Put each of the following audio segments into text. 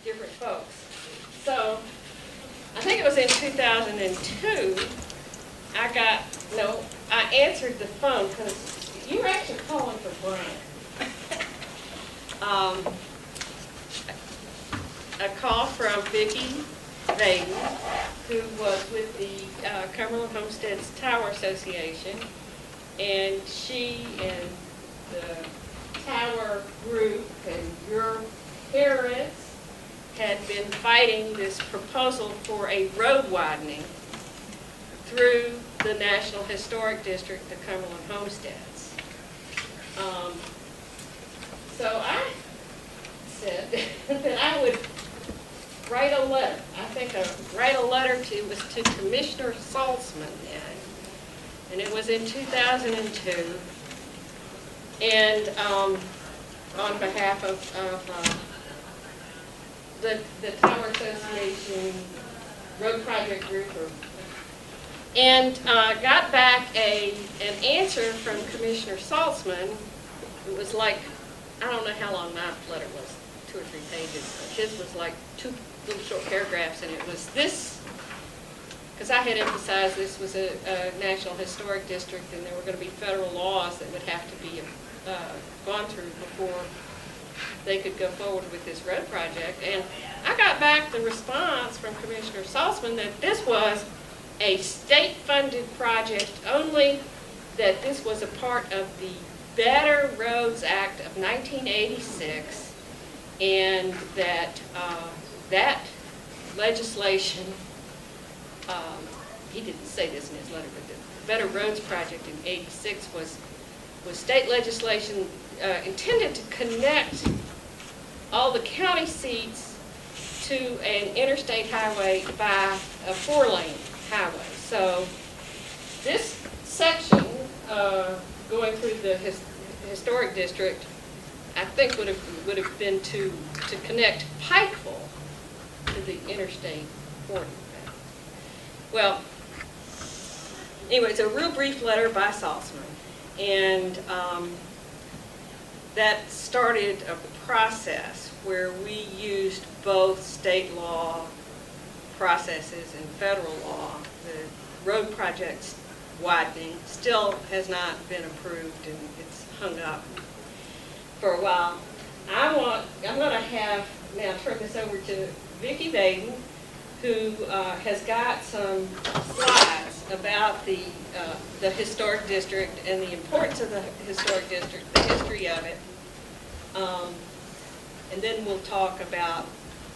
different folks. So I think it was in 2002, I answered the phone because you were actually calling for Brian. A call from Vicki Vaden, who was with the Cumberland Homestead's Tower Association, and she and the Tower group and your parents had been fighting this proposal for a road widening through the National Historic District, the Cumberland Homesteads. So I said that I would write a letter. I think write a letter to Commissioner Saltzman then, and it was in 2002. And on behalf of the Tower Association Road Project Group, and got back an answer from Commissioner Saltzman. It was like, I don't know how long my letter was, 2 or 3 pages, but his was like 2 little short paragraphs, and it was this, because I had emphasized this was a National Historic District, and there were going to be federal laws that would have to be gone through before they could go forward with this road project. And I got back the response from Commissioner Saltzman that this was a state-funded project, only that this was a part of the Better Roads Act of 1986, and that that legislation, he didn't say this in his letter, but the Better Roads Project in '86 was state legislation intended to connect all the county seats to an interstate highway by a 4-lane highway. So this section going through the historic district, I think would have been to connect Pikeville to the interstate 40. Well, anyway, it's a real brief letter by Saltzman, and that started a process where we used both state law processes and federal law. The road project's widening still has not been approved, and it's hung up for a while. I'm going to have now turn this over to Vicki Vaden, who has got some slides about the historic district and the importance of the historic district, the history of it, and then we'll talk about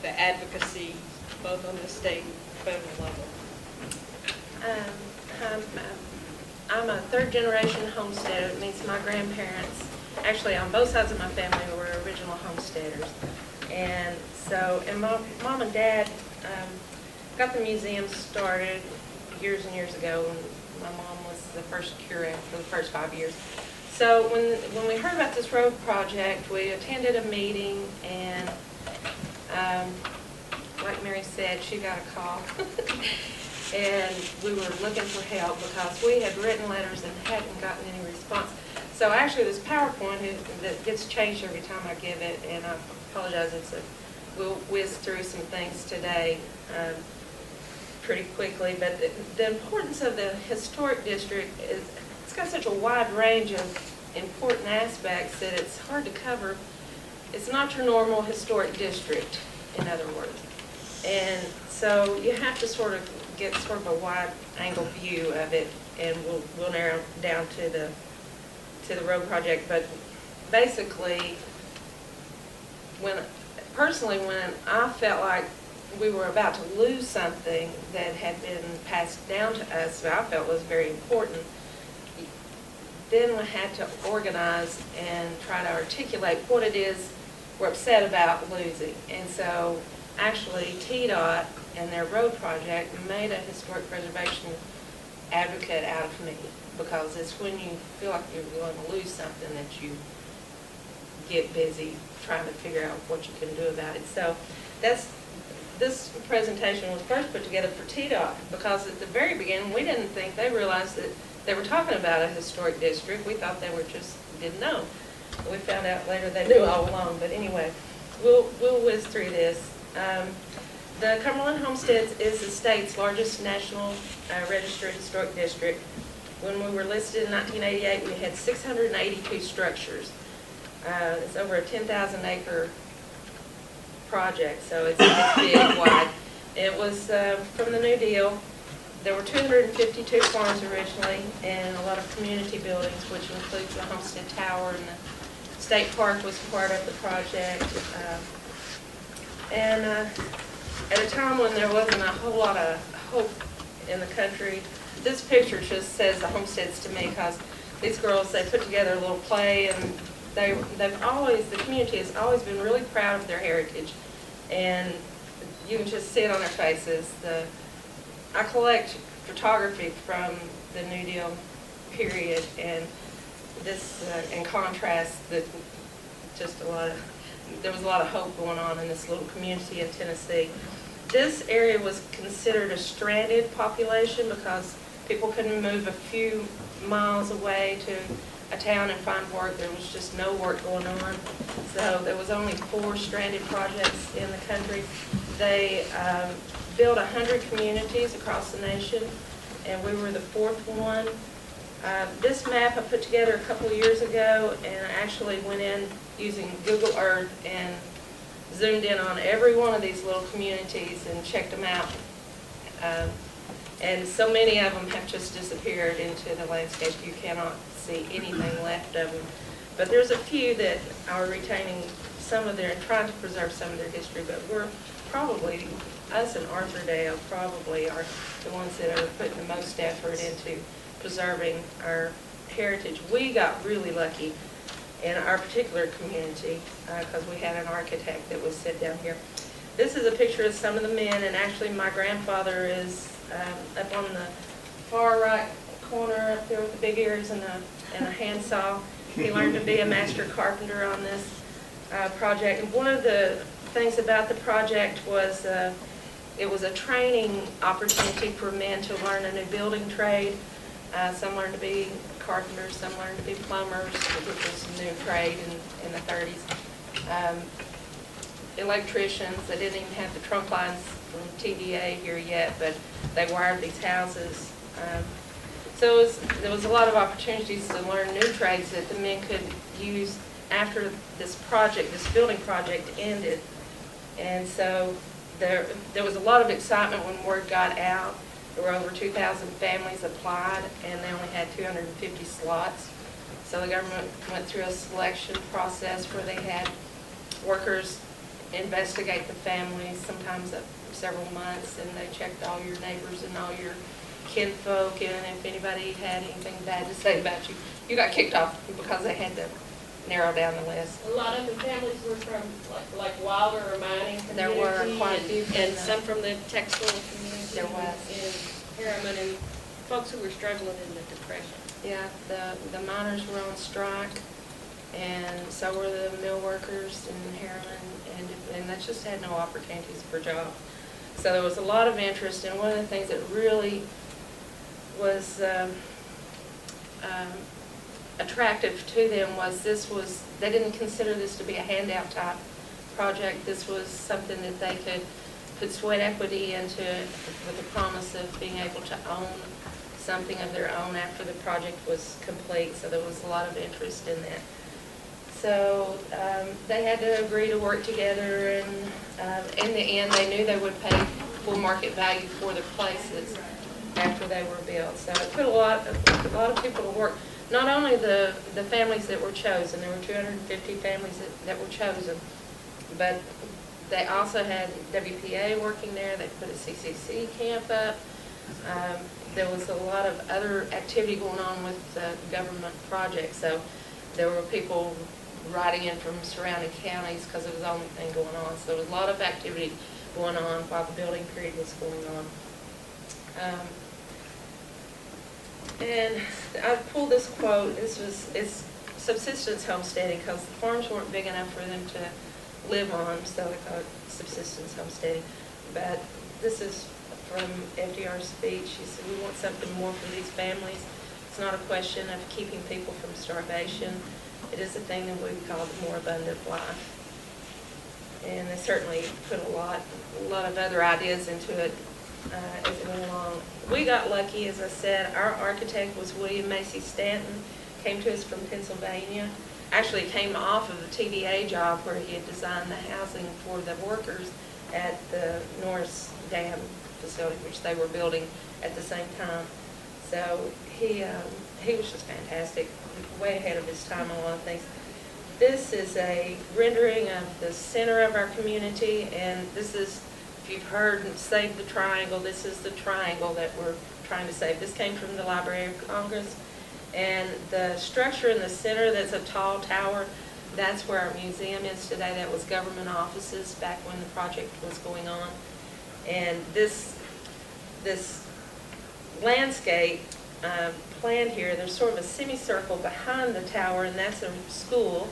the advocacy both on the state and federal level. I'm a 3rd-generation homesteader. It means my grandparents, actually on both sides of my family, were original homesteaders. And so, and my mom and dad got the museum started years and years ago, and my mom was the first curator for the first 5 years. So when we heard about this road project, we attended a meeting, and like Mary said, she got a call. And we were looking for help because we had written letters and hadn't gotten any response. So actually this PowerPoint that gets changed every time I give it, and I apologize, we'll whiz through some things today pretty quickly, but the importance of the historic district is, it's got such a wide range of important aspects that it's hard to cover. It's not your normal historic district, in other words. And so you have to sort of get sort of a wide angle view of it, and we'll narrow down to the road project. But basically, when I felt like we were about to lose something that had been passed down to us, that I felt was very important, then we had to organize and try to articulate what it is we're upset about losing. And so actually TDOT and their road project made a historic preservation advocate out of me, because it's when you feel like you're going to lose something that you get busy trying to figure out what you can do about it. So this presentation was first put together for TDOT, because at the very beginning we didn't think they realized that they were talking about a historic district. We thought they were just didn't know. We found out later they knew all along. But anyway, we'll whiz through this. The Cumberland Homestead is the state's largest national registered historic district. When we were listed in 1988, we had 682 structures. It's over a 10,000 acre project, so it's big, wide. It was from the New Deal. There were 252 farms originally and a lot of community buildings, which includes the Homestead Tower, and the State Park was part of the project. At a time when there wasn't a whole lot of hope in the country, this picture just says the homesteads to me, because these girls, they put together a little play, and the community has always been really proud of their heritage, and you can just see it on their faces. I collect photography from the New Deal period, and this, in contrast, there was a lot of hope going on in this little community in Tennessee. This area was considered a stranded population because people couldn't move a few miles away to a town and find work. There was just no work going on. So there was only 4 stranded projects in the country. They built 100 communities across the nation, and we were the 4th one. This map I put together a couple of years ago, and I actually went in using Google Earth and zoomed in on every one of these little communities and checked them out. And so many of them have just disappeared into the landscape. You cannot see anything left of them. But there's a few that are retaining some of their, and trying to preserve some of their history, but we're probably, us and Arthurdale probably are the ones that are putting the most effort into preserving our heritage. We got really lucky in our particular community because we had an architect that was set down here. This is a picture of some of the men, and actually my grandfather is up on the far right corner up there with the big ears and a handsaw. He learned to be a master carpenter on this project. And one of the things about the project was it was a training opportunity for men to learn a new building trade. Some learned to be carpenters, some learned to be plumbers, which was a new trade in the 30s. Electricians, they didn't even have the trunk lines from TVA here yet, but they wired these houses. So there was a lot of opportunities to learn new trades that the men could use after this project, this building project ended. And so there was a lot of excitement when word got out. There were over 2,000 families applied, and they only had 250 slots. So the government went through a selection process where they had workers investigate the families, sometimes up for several months, and they checked all your neighbors and all your kinfolk, and if anybody had anything bad to say about you, you got kicked off because they had to narrow down the list. A lot of the families were from like Wilder or mining community. There were quite a few. And some from the textile community. There was. In Harriman, and folks who were struggling in the Depression. Yeah, the miners were on strike, and so were the mill workers in Harriman, and that just had no opportunities for jobs. So there was a lot of interest, and one of the things that really was attractive to them was they didn't consider this to be a handout type project. This was something that they could put sweat equity into with the promise of being able to own something of their own after the project was complete. So there was a lot of interest in that. So they had to agree to work together, and in the end they knew they would pay full market value for their places after they were built. So it put a lot of people to work. Not only the families that were chosen, there were 250 families that were chosen, but they also had WPA working there. They put a CCC camp up. There was a lot of other activity going on with the government project. So there were people riding in from surrounding counties because it was the only thing going on. So there was a lot of activity going on while the building period was going on. And I pulled this quote. It's subsistence homesteading because the farms weren't big enough for them to live on, so they call it subsistence homesteading. But this is from FDR's speech. He said, "We want something more for these families. It's not a question of keeping people from starvation. It is a thing that we call the more abundant life." And they certainly put a lot of other ideas into it as it went along. We got lucky, as I said. Our architect was William Macy Stanton, came to us from Pennsylvania. Actually came off of a TVA job where he had designed the housing for the workers at the Norris Dam facility, which they were building at the same time. So he was just fantastic, way ahead of his time on a lot of things. This is a rendering of the center of our community, and this is, if you've heard Save the Triangle, this is the triangle that we're trying to save. This came from the Library of Congress, and the structure in the center that's a tall tower, that's where our museum is today. That was government offices back when the project was going on. And this landscape planned here, there's sort of a semicircle behind the tower, and that's a school,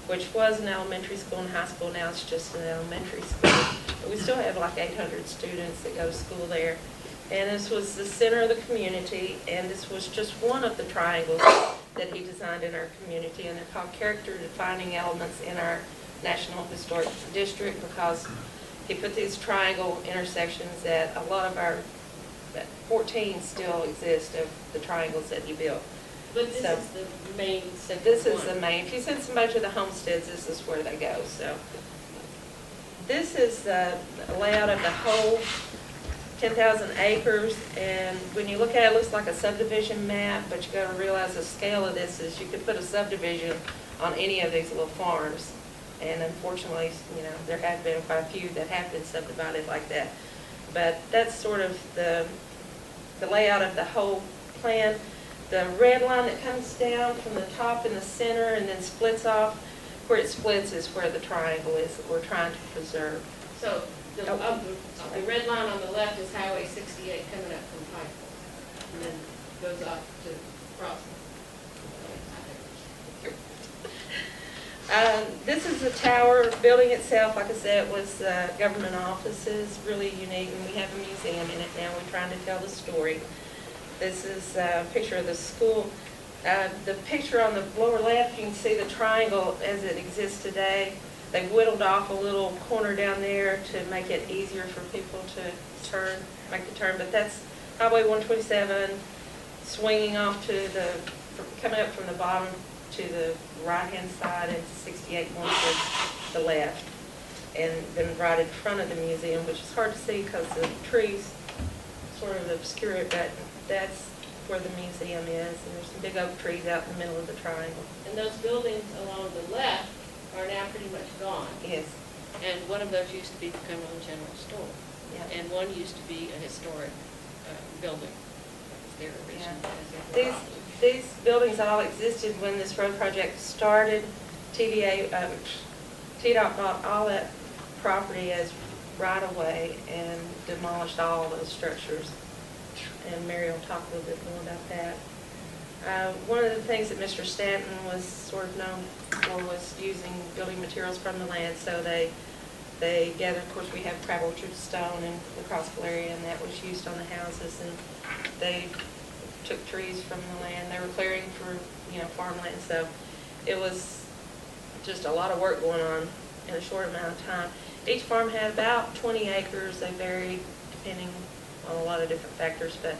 which was an elementary school and high school. Now it's just an elementary school. But we still have like 800 students that go to school there. And this was the center of the community, and this was just one of the triangles that he designed in our community. And they're called character-defining elements in our National Historic District because he put these triangle intersections that a lot of our 14 still exist of the triangles that he built. But this is the main. So this is the main. If you send somebody to the homesteads, this is where they go. So this is the layout of the whole 10,000 acres, and when you look at it, it looks like a subdivision map, but you got to realize the scale of this is you could put a subdivision on any of these little farms. And unfortunately, you know, there have been quite a few that have been subdivided like that. But that's sort of the layout of the whole plan. The red line that comes down from the top in the center and then splits off, where it splits is where the triangle is that we're trying to preserve. So the red line on the left is Highway 68 coming up from Pikeville, and then goes off to Crossville. This is the tower building itself. Like I said, it was government offices, really unique, and we have a museum in it now. We're trying to tell the story. This is a picture of the school. The picture on the lower left, you can see the triangle as it exists today. They whittled off a little corner down there to make it easier for people to make the turn. But that's Highway 127 swinging off to coming up from the bottom to the right-hand side, and 68 going to the left. And then right in front of the museum, which is hard to see because the trees sort of obscure it, but that's where the museum is. And there's some big oak trees out in the middle of the triangle. And those buildings along the left are now pretty much gone. Yes. And one of those used to be the Cumberland General Store. Yeah. And one used to be a historic building. That was their original. Yeah. These buildings all existed when this road project started. TDOT bought all that property as right-of-way and demolished all those structures. And Mary will talk a little bit more about that. One of the things that Mr. Stanton was sort of known for was using building materials from the land. So they gathered, of course, we have crab orchard stone in the Crossville area, and that was used on the houses. And they took trees from the land. They were clearing for, farmland. So it was just a lot of work going on in a short amount of time. Each farm had about 20 acres. They varied depending on a lot of different factors, but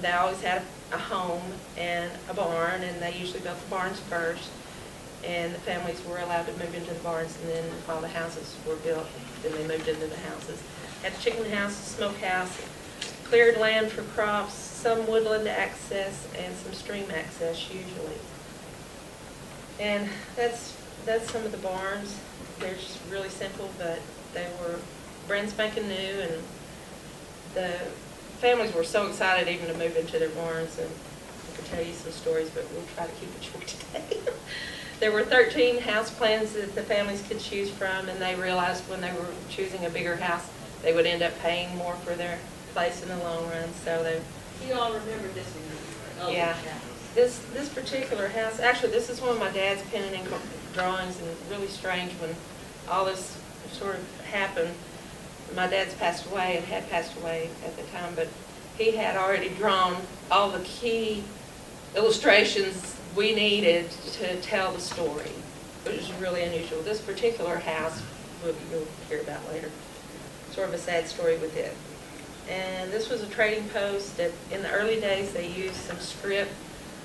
they always had a home and a barn, and they usually built the barns first, and the families were allowed to move into the barns, and then while the houses were built, then they moved into the houses. Had a chicken house, a smokehouse, cleared land for crops, some woodland access, and some stream access usually. And that's some of the barns. They're just really simple, but they were brand spanking new, and the families were so excited even to move into their barns, and I could tell you some stories, but we'll try to keep it short today. There were 13 house plans that the families could choose from, and they realized when they were choosing a bigger house, they would end up paying more for their place in the long run. So they. You all remember this one? Yeah. This particular house, actually, this is one of my dad's pen and ink drawings, and really strange when all this sort of happened. My dad's passed away and had passed away at the time, but he had already drawn all the key illustrations we needed to tell the story, which is really unusual. This particular house you'll hear about later. Sort of a sad story with it. And this was a trading post that in the early days they used some script,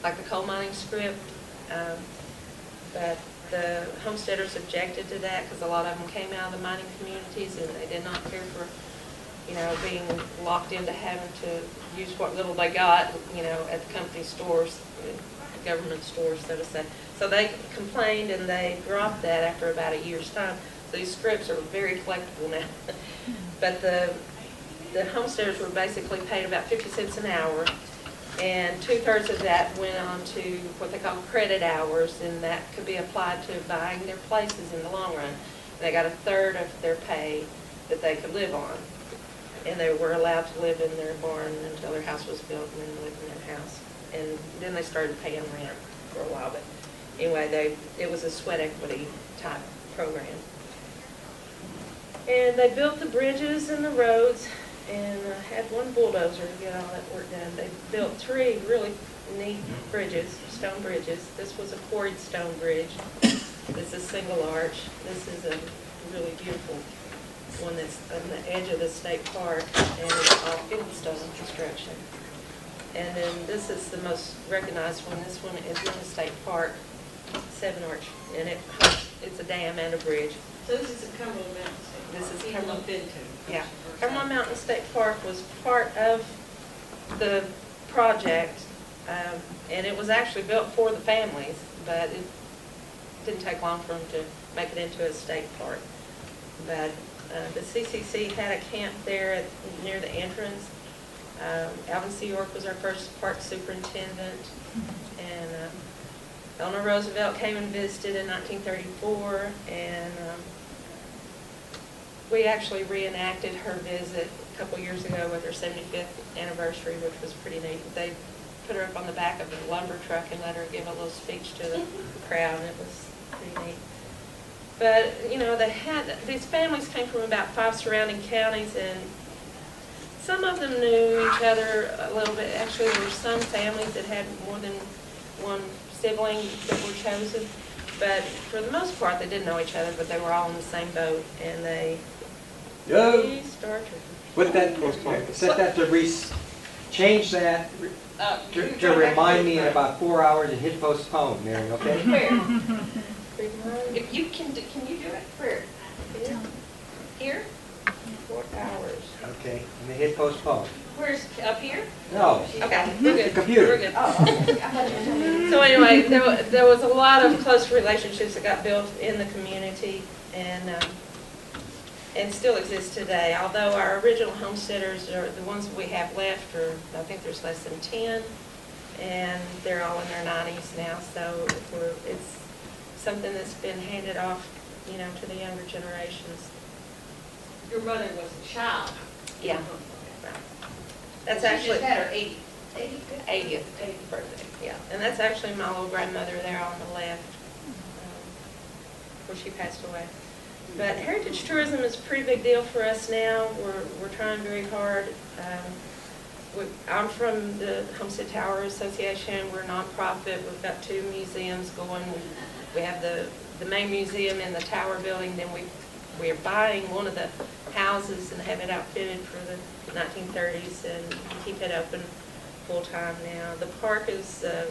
like the coal mining script, but the homesteaders objected to that because a lot of them came out of the mining communities and they did not care for, being locked into having to use what little they got, at the company stores, government stores, so to say. So they complained and they dropped that after about a year's time. So these scripts are very collectible now. But the homesteaders were basically paid about 50 cents an hour, and 2/3 of that went on to what they call credit hours, and that could be applied to buying their places in the long run. And they got 1/3 of their pay that they could live on, and they were allowed to live in their barn until their house was built and then live in their house. And then they started paying rent for a while, but anyway, it was a sweat equity type program. And they built the bridges and the roads, and had one bulldozer to get all that work done. They built 3 really neat bridges, stone bridges. This was a quarried stone bridge. This is single arch. This is a really beautiful one that's on the edge of the state park, and it's all fieldstone construction. And then this is the most recognized one. This one is in the state park, 7 arch, and it's a dam and a bridge. So this is a Cumberland Mountain State Park. This is People Cumberland. have been to. Yeah, Cumberland Mountain State Park was part of the project, and it was actually built for the families, but it didn't take long for them to make it into a state park. But the CCC had a camp there near the entrance. Alvin C. York was our first park superintendent, and Eleanor Roosevelt came and visited in 1934, and we actually reenacted her visit a couple years ago with her 75th anniversary, which was pretty neat. They put her up on the back of a lumber truck and let her give a little speech to the crowd, and it was pretty neat. But, these families came from about 5 surrounding counties, and some of them knew each other a little bit. Actually, there were some families that had more than one sibling that were chosen. But for the most part, they didn't know each other, but they were all in the same boat, and they restarted. Put that, set that to change that to remind me in about 4 hours and hit postpone, Mary, okay? Where? If you can you do it? Where? Here? 4 hours. Okay, and then hit postpone. Where's, up here? No, Okay, we're good. the computer. We're good. Oh, okay. I thought you were telling me. So anyway, there was a lot of close relationships that got built in the community, and still exist today. Although our original homesteaders are the ones that we have left, or I think there's less than 10, and they're all in their 90s now. So it's something that's been handed off, to the younger generations. Your mother was a child. Yeah. That's She actually just had her 80th birthday. Yeah, and that's actually my little grandmother there on the left, where she passed away. But heritage tourism is a pretty big deal for us now. We're trying very hard. I'm from the Homestead Tower Association. We're a nonprofit. We've got 2 museums going. We have the main museum in the tower building. Then we are buying one of the houses and have it outfitted for the 1930s and keep it open full time now. The park is a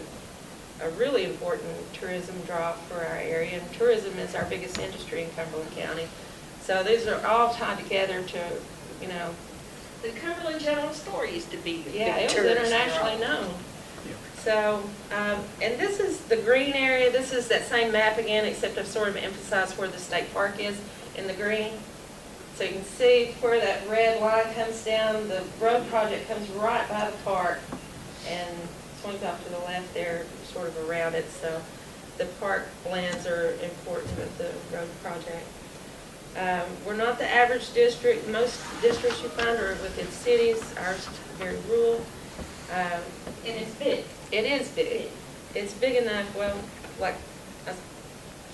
really important tourism draw for our area, and tourism is our biggest industry in Cumberland County. So these are all tied together to, The Cumberland General Store used to be the yeah, big it was tourist internationally draw. known. So, and this is the green area. This is that same map again, except I've sort of emphasized where the state park is in the green. So you can see where that red line comes down. The road project comes right by the park and swings off to the left there, sort of around it. So the park lands are important with the road project. We're not the average district. Most districts you find are within cities. Ours is very rural. And it's big. It is big. It's big enough, well, like I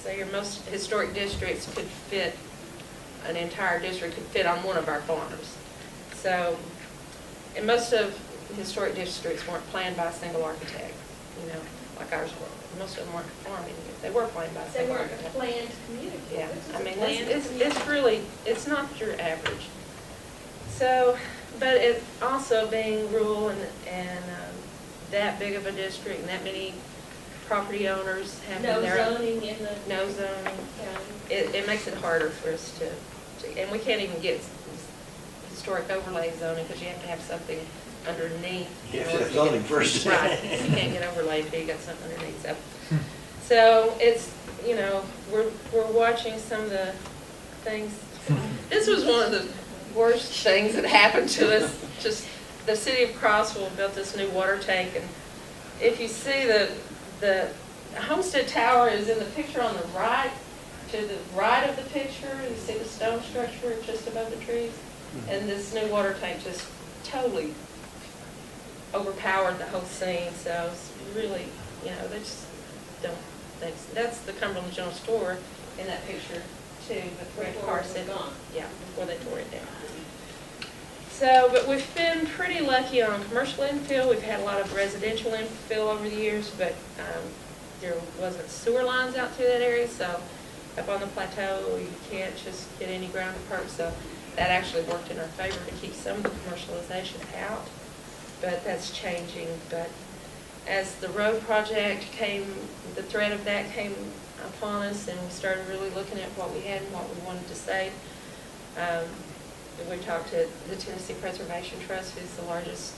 say, your most historic districts could fit, an entire district could fit on one of our farms. So, and most of the historic districts weren't planned by a single architect. you know, like ours were. Most of them weren't farming. They were playing by They weren't a planned community. Yeah, This is I a mean, planned it's community. really, it's not your average. So, but it also being rural and that big of a district and that many property owners having No their own. zoning in the No zoning. county. It makes it harder for us to, and we can't even get historic overlay zoning because you have to have something underneath. You have to have zoning first. Right, you can't get overlay until you got something underneath, so it's, you know, we're watching some of the things. This was one of the worst things that happened to us. Just, the city of Crossville built this new water tank, and if you see the Homestead Tower is in the picture on the right, to the right of the picture, you see the stone structure just above the trees, and this new water tank just totally overpowered the whole scene, so it's really, you know, they just don't think, that's the Cumberland General Store in that picture too, but Red Before it was Carson. gone. Yeah, before they tore it down. So, but we've been pretty lucky on commercial infill. We've had a lot of residential infill over the years, but there wasn't sewer lines out through that area, so up on the plateau, you can't just get any ground to perk, so that actually worked in our favor to keep some of the commercialization out, but that's changing. But as the road project came, the threat of that came upon us, and we started really looking at what we had and what we wanted to save. We talked to the Tennessee Preservation Trust, who's the largest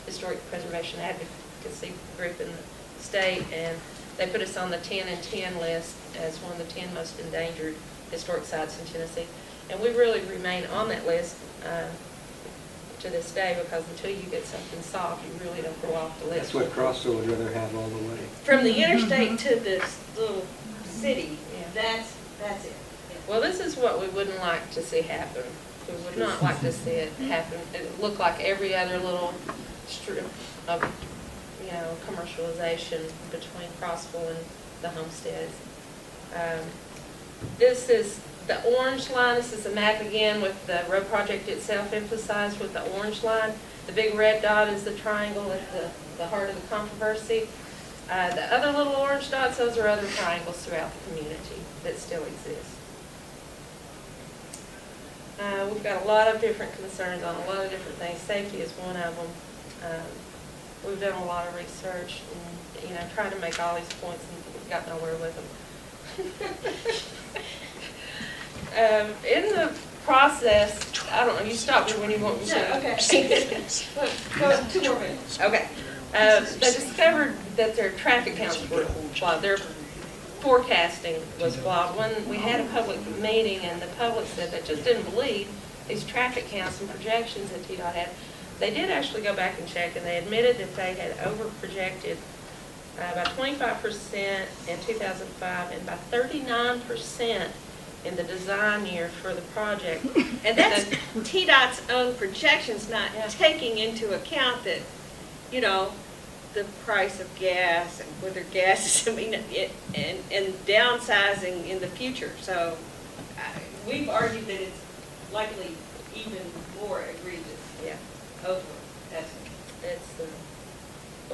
historic preservation advocacy group in the state, and they put us on the 10 and 10 list as one of the 10 most endangered historic sites in Tennessee. And we really remain on that list to this day, because until you get something solved, you really don't go off the list. That's what Crossville would rather have all the way. From the interstate to this little city, Yeah. that's it. Well, this is what we wouldn't like to see happen. We would not like to see it happen. It looked like every other little strip of, you know, commercialization between Crossville and the homesteads. This is the orange line. This is the map again with the road project itself emphasized with the orange line. The big red dot is the triangle at the heart of the controversy. The other little orange dots, those are other triangles throughout the community that still exist. We've got a lot of different concerns on a lot of different things. Safety is one of them. We've done a lot of research and, you know, tried to make all these points and got nowhere with them. In the process, I don't know, you stop me when you want me to. Yeah, okay. Go 2 more minutes. Okay. They discovered that their traffic counts were flawed. Their forecasting was flawed. When we had a public meeting and the public said they just didn't believe these traffic counts and projections that TDOT had, they did actually go back and check, and they admitted that they had over-projected by 25% in 2005 and by 39% in the design year for the project. And that's TDOT's own projections, not Yeah. taking into account that, you know, the price of gas and whether gas is, I mean, and downsizing in the future. So we've argued that it's likely even more egregious Yeah, over. That's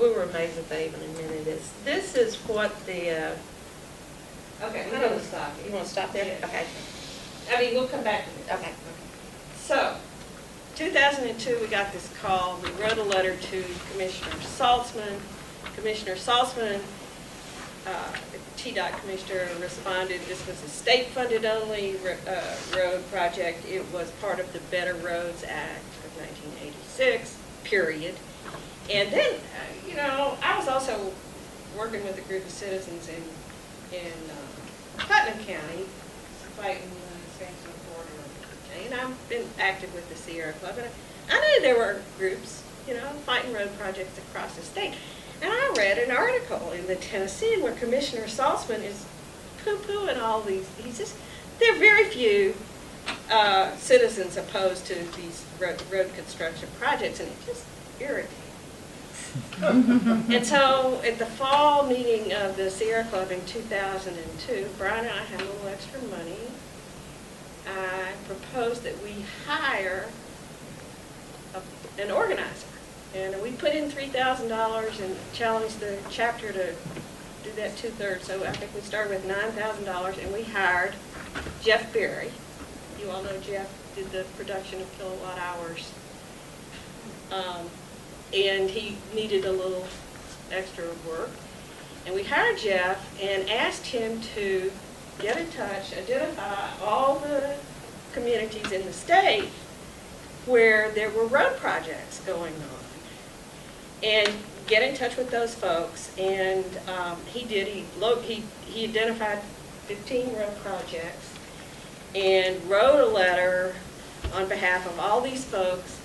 we were amazed that they even admitted this. This is what the, okay. We're going to stop you here. want to stop there? Yeah. Okay. I mean, we'll come back to this. Okay. So, 2002, we got this call. We wrote a letter to Commissioner Saltzman. Commissioner Saltzman, TDOT Commissioner, responded, this was a state-funded only road project. It was part of the Better Roads Act of 1986, period. And then, you know, I was also working with a group of citizens in Putnam County, fighting the Sanction Corridor. And I've been active with the Sierra Club, and I knew there were groups, you know, fighting road projects across the state. And I read an article in the Tennessean where Commissioner Saltzman is poo-pooing all these. He says there are very few citizens opposed to these road construction projects, and it just irritates. And so at the fall meeting of the Sierra Club in 2002, Brian and I had a little extra money. I proposed that we hire an organizer And we put in $3,000 and challenged the chapter to do that 2/3. So I think we started with $9,000, and we hired Jeff Berry. You all know Jeff did the production of kilowatt hours. And he needed a little extra work. And we hired Jeff and asked him to get in touch, identify all the communities in the state where there were road projects going on, and get in touch with those folks. And he did. He identified 15 road projects and wrote a letter on behalf of all these folks.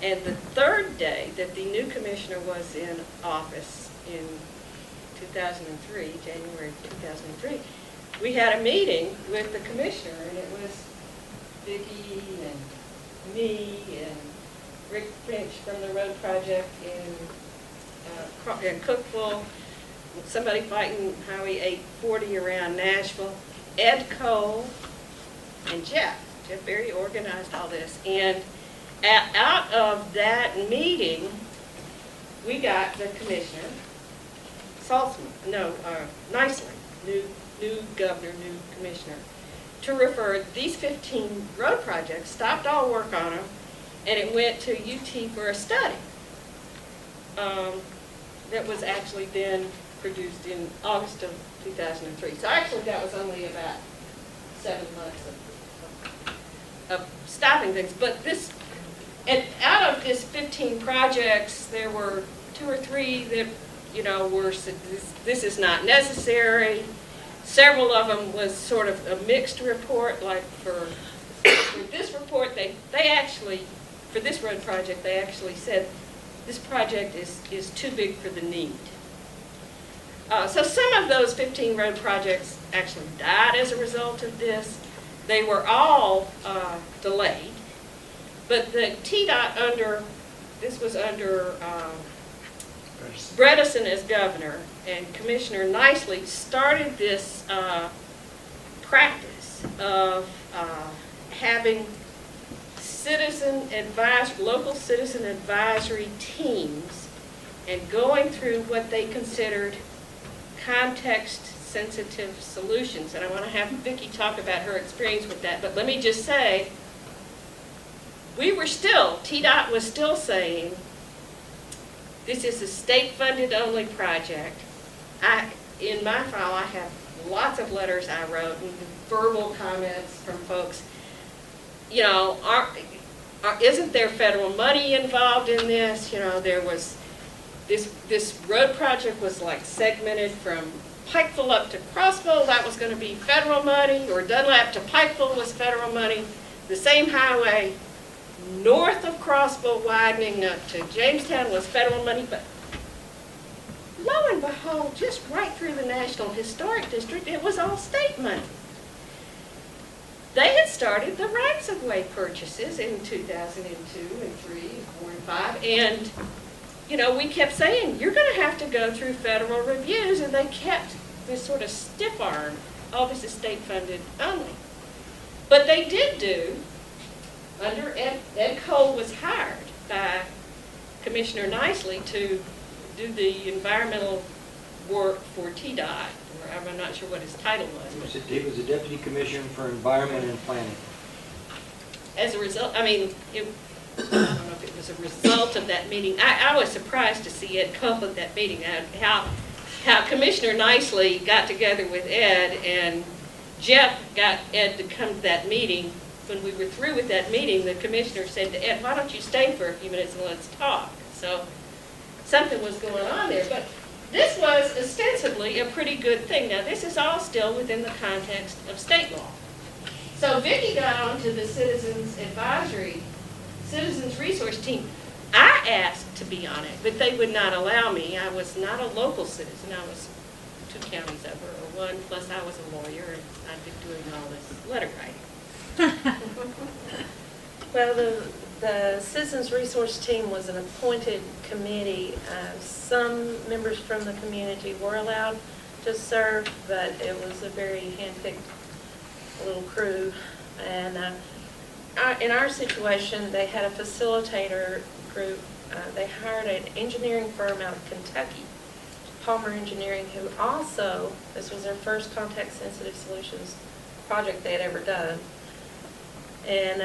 And the third day that the new commissioner was in office in 2003, January 2003, we had a meeting with the commissioner, and it was Vicki and me and Rick Finch from the road project in Cookville, somebody fighting Highway 840 around Nashville, Ed Cole, and Jeff. Jeff Berry organized all this. And out of that meeting, we got the commissioner, Nicely, new governor, new commissioner, to refer these 15 road projects, stopped all work on them, and it went to UT for a study that was actually then produced in August of 2003. So actually that was only about 7 months of stopping things. But this, and out of this 15 projects, there were 2 or 3 that, were, this is not necessary. Several of them was sort of a mixed report, like for this report, they actually, for this road project, they actually said this project is too big for the need. So some of those 15 road projects actually died as a result of this. They were all delayed, but the TDOT this was under Bredesen as governor, and Commissioner Nicely started this practice of having local citizen advisory teams and going through what they considered context-sensitive solutions. And I want to have Vicki talk about her experience with that, but let me just say, TDOT was still saying, this is a state-funded only project. In my file, I have lots of letters I wrote and verbal comments from folks. Isn't there federal money involved in this? There was this road project was like segmented from Pikeville up to Crossville. That was going to be federal money, or Dunlap to Pikeville was federal money. The same highway north of Crossville widening up to Jamestown was federal money, but lo and behold, just right through the National Historic District, it was all state money. They had started the rights-of-way purchases in 2002 and 3 and 4 and 5, and we kept saying, you're going to have to go through federal reviews, and they kept this sort of stiff arm, oh, this is state-funded only. But they did do, under Ed Cole was hired by Commissioner Nicely to do the environmental work for TDOT, or I'm not sure what his title was. He was a deputy commissioner for environment and planning. As a result, I don't know if it was a result of that meeting. I was surprised to see Ed Cole at that meeting, how Commissioner Nicely got together with Ed, and Jeff got Ed to come to that meeting. When we were through with that meeting, the commissioner said to Ed, why don't you stay for a few minutes and let's talk? So something was going on there. But this was ostensibly a pretty good thing. Now, this is all still within the context of state law. So Vicki got on to the Citizens Resource Team. I asked to be on it, but they would not allow me. I was not a local citizen. I was 2 counties over, or 1, plus I was a lawyer, and I'd been doing all this letter writing. Well, the Citizens Resource Team was an appointed committee. Some members from the community were allowed to serve, but it was a very hand-picked little crew. And in our situation, they had a facilitator crew, they hired an engineering firm out of Kentucky, Palmer Engineering, who also, this was their first contact-sensitive solutions project they had ever done. And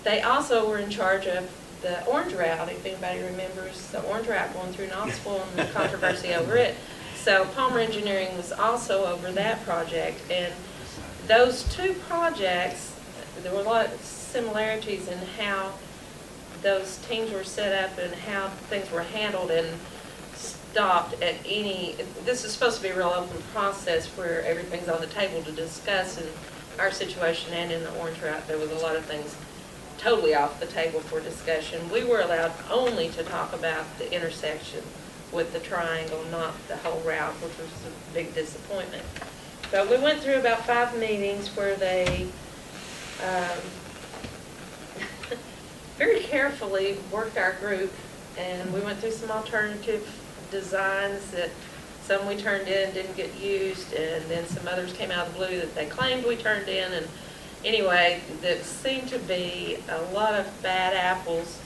they also were in charge of the orange route, if anybody remembers the orange route going through Knoxville and the controversy over it. So Palmer Engineering was also over that project. And those two projects, there were a lot of similarities in how those teams were set up and how things were handled and stopped at any, this is supposed to be a real open process where everything's on the table to discuss. In our situation and in the orange route, there was a lot of things totally off the table for discussion. We were allowed only to talk about the intersection with the triangle, not the whole route, which was a big disappointment. But we went through about 5 meetings where they very carefully worked our group, and we went through some alternative designs that some we turned in didn't get used, and then some others came out of the blue that they claimed we turned in. And anyway, there seemed to be a lot of bad apples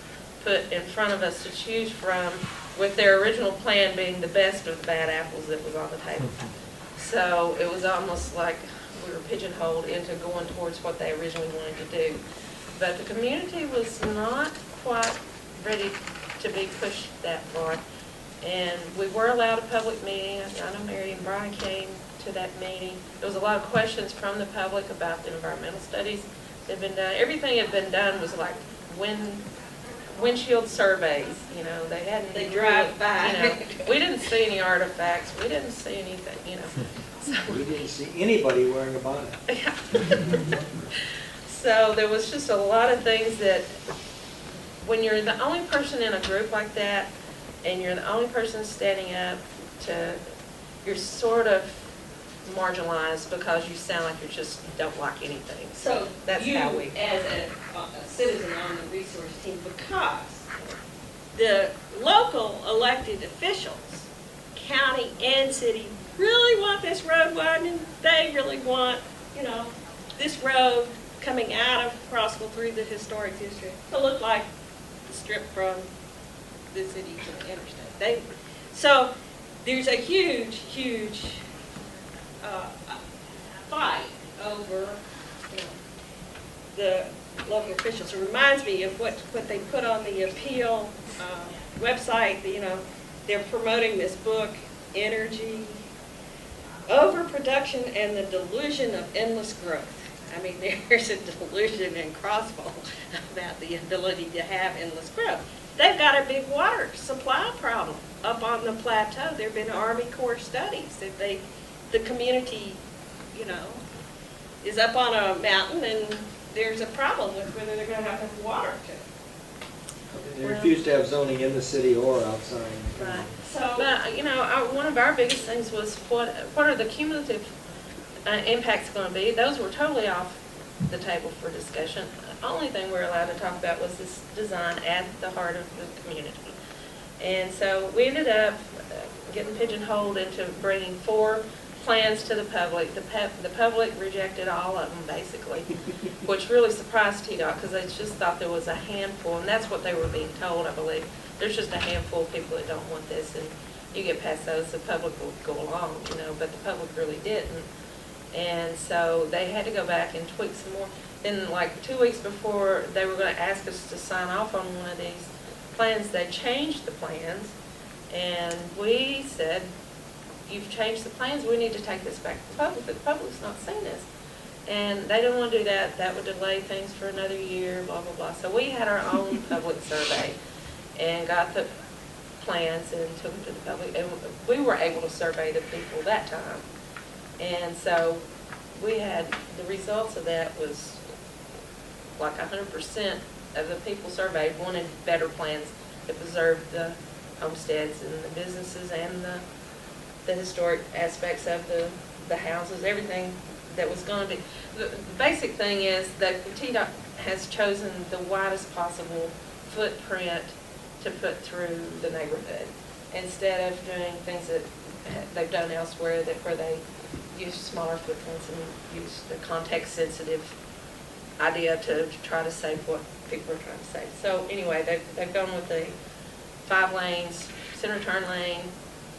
put in front of us to choose from, with their original plan being the best of the bad apples that was on the table. So it was almost like we were pigeonholed into going towards what they originally wanted to do. But the community was not quite ready to be pushed that far. And we were allowed a public meeting. I know Mary and Brian came to that meeting. There was a lot of questions from the public about the environmental studies that had been done. Everything that had been done was like windshield surveys, you know, they hadn't. They drive by. You know, we didn't see any artifacts, we didn't see anything, you know. So, We didn't see anybody wearing a bonnet. so there was just a lot of things that, when you're the only person in a group like that, and you're the only person standing up to, you're sort of marginalized because you sound like you just don't like anything. So that's you, how we. as a citizen on the resource team, because the local elected officials, county and city, really want this road widening. They really want, you know, this road coming out of Crossville through the historic district to look like the strip from the city to the interstate. So there's a huge fight over, you know, the local officials. It reminds me of what they put on the APIEL website. You know, they're promoting this book, Energy, Overproduction and the Delusion of Endless Growth. I mean, there's a delusion in Crossville about the ability to have endless growth. They've got a big water supply problem up on the plateau. There have been Army Corps studies that the community, you know, is up on a mountain and there's a problem with whether they're going to have enough water to. They refuse to have zoning in the city or outside. Right. So, But, you know, one of our biggest things was what are the cumulative impacts going to be? Those were totally off the table for discussion. The only thing we're allowed to talk about was this design at the heart of the community. And so we ended up getting pigeonholed into bringing 4 plans to the public. The public rejected all of them, basically, which really surprised TDOT because they just thought there was a handful, and that's what they were being told, I believe. There's just a handful of people that don't want this, and you get past those, the public will go along, you know, but the public really didn't. And so they had to go back and tweak some more. Then like 2 weeks before they were going to ask us to sign off on one of these plans, they changed the plans, and we said, you've changed the plans, we need to take this back to the public, but the public's not seen this. And they didn't want to do that, that would delay things for another year, blah, blah, blah. So we had our own public survey and got the plans and took them to the public, and we were able to survey the people that time. And so we had, the results of that was like 100% of the people surveyed wanted better plans that preserved the homesteads and the businesses and the historic aspects of the houses, everything that was going to be. The basic thing is that the TDOT has chosen the widest possible footprint to put through the neighborhood instead of doing things that they've done elsewhere where they use smaller footprints and use the context-sensitive idea to try to save what people are trying to save. So anyway, they've gone with the 5 lanes, center turn lane,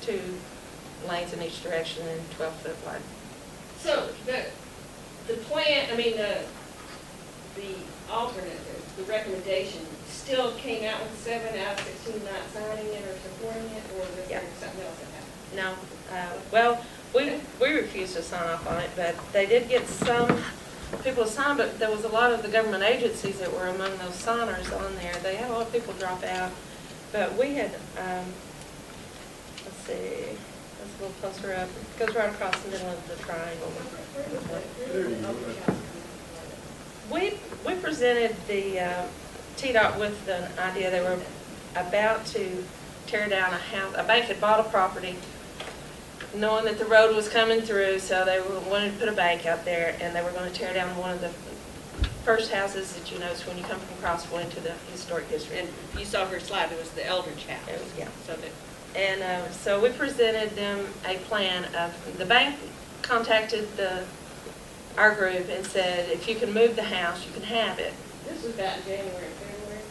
2 lanes in each direction, and 12-foot wide. So the plan, I mean, the alternate, the recommendation still came out with 7 out of 16 not signing it or supporting it, or was there something else that happened? No, well, we refused to sign off on it, but they did get some people to sign, but there was a lot of the government agencies that were among those signers on there. They had a lot of people drop out, but we had, let's see, that's a little closer up. It goes right across the middle of the triangle. We presented the TDOT with an idea. They were about to tear down a house. A bank had bought a property knowing that the road was coming through, so they wanted to put a bank out there, and they were going to tear down one of the first houses that you notice when you come from Crossville into the historic district. And you saw her slide, it was the Eldridge house. It was, yeah. So that, And so we presented them a plan of, the bank contacted our group and said, if you can move the house, you can have it. this was about January, February.